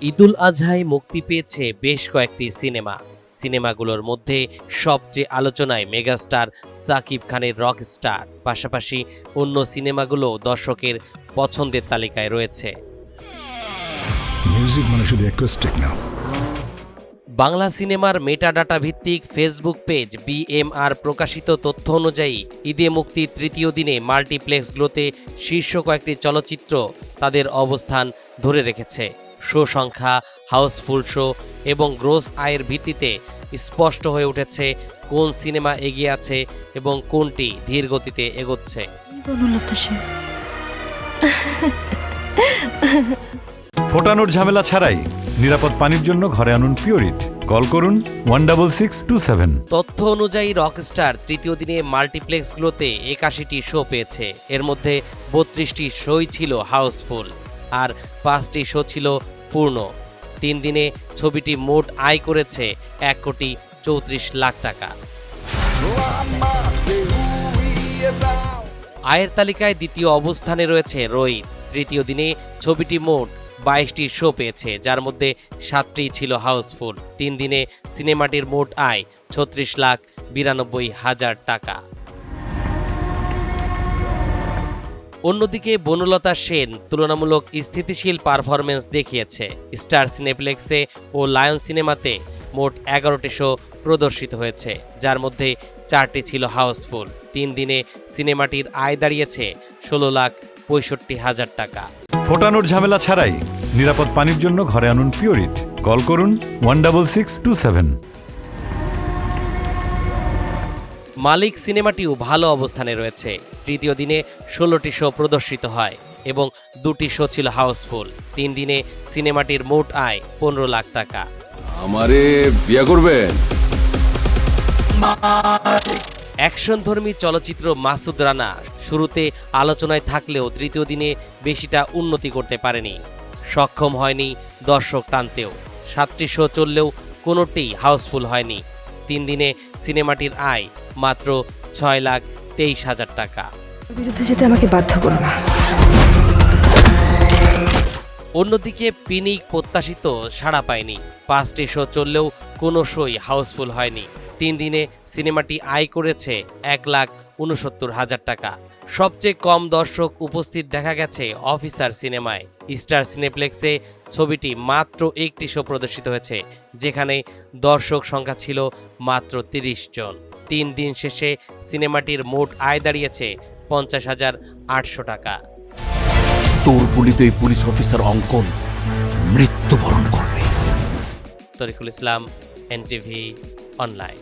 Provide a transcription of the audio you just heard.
ঈদুল আজহায় মুক্তি পেয়েছে বেশ কয়েকটি সিনেমাগুলোর মধ্যে সবচেয়ে আলোচনায় মেগাস্টার সাকিব খানের রকস্টার, পাশাপাশি অন্য সিনেমাগুলো দর্শকের পছন্দের তালিকায় রয়েছে। মিউজিক মানে শুধু অ্যাকোস্টিক না। বাংলা সিনেমার মেটাডাটা ভিত্তিক ফেসবুক পেজ BMR প্রকাশিত তথ্য অনুযায়ী ঈদে মুক্তির তৃতীয় দিনে মাল্টিপ্লেক্সগুলোতে শীর্ষ কয়েকটি চলচ্চিত্র তাদের অবস্থান ধরে রেখেছে। শো সংখ্যা, হাউসফুল শো এবং গ্রোস আয়ের ভিত্তিতে স্পষ্ট হয়ে উঠেছে কোন সিনেমা এগিয়ে আছে এবং কোনটি ধীর গতিতে এগোচ্ছে। ফোটানোর ঝামেলা ছাড়াই নিরাপদ পানির জন্য ঘরে আনুন পিওরিট। কল করুন 16627। তথ্য অনুযায়ী রকস্টার তৃতীয় দিনে মাল্টিপ্লেক্সগুলোতে 81টি শো পেয়েছে। এর মধ্যে 32টি শোই ছিল হাউসফুল আর 5টি শো ছিল পূর্ণ। 3 দিনে ছবিটি মোট আয় করেছে 1,34,00,000 টাকা। আয়ের তালিকায় দ্বিতীয় অবস্থানে রয়েছে রোহিত। তৃতীয় দিনে ছবিটি মোট 22টি শো পেয়েছে, যার মধ্যে 7টি ছিল হাউসফুল। 3 দিনে সিনেমাটির মোট আয় 36,92,000 টাকা। অন্যদিকে বনলতা সেন তুলনামূলক স্থিতিশীল পারফরমেন্স দেখিয়েছে। স্টার সিনেপ্লেক্সে ও লায়ন সিনেমাতে মোট 11টি শো প্রদর্শিত হয়েছে, যার মধ্যে 4টি ছিল হাউসফুল। 3 দিনে সিনেমাটির আয় দাঁড়িয়েছে 16,65,000 টাকা। ফোটানোর ঝামেলা ছাড়াই নিরাপদ পানির জন্য ঘরে আনুন পিওরিট। কল করুন 16627। মালিক সিনেমাটিও ভালো অবস্থানে রয়েছে। তৃতীয় দিনে 16টি শো প্রদর্শিত হয় এবং 2টি শো ছিল হাউসফুল। 3 দিনে সিনেমাটির মোট আয় 15 লাখ টাকা। আমারে বিয়ে করবেন? অ্যাকশনধর্মী চলচ্চিত্র মাসুদ রানা শুরুতে আলোচনায় থাকলেও তৃতীয় দিনে বেশিটা উন্নতি করতে পারেনি, সক্ষম হয়নি দর্শক টানতেও। 7টি শো চললেও কোনোটিই হাউসফুল হয়নি। 3 দিনে সিনেমাটির আয় মাত্র 6,23,000 টাকা। বিরুদ্ধে যেতে আমাকে বাধ্য করো না। অন্যদিকে পিনিক প্রত্যাশিত সাড়া পায়নি। 5টি শো চললেও কোনো শোই হাউসফুল হয়নি। 3 দিনে সিনেমাটি আয় করেছে 1,69,000 টাকা। সবচেয়ে কম দর্শক উপস্থিত দেখা গেছে অফিসার সিনেমায়। স্টার সিনেপ্লেক্সে ছবিটি মাত্র 1টি শো প্রদর্শিত হয়েছে, যেখানে দর্শক সংখ্যা ছিল মাত্র 30 জন। 3 দিন শেষে সিনেমাটির মোট আয় দাঁড়িয়েছে 50,800 টাকা। তোর গুলিতে এই পুলিশ অফিসার অঙ্কন মৃত্যুবরণ করবে। তরিকুল ইসলাম, NTV অনলাইন।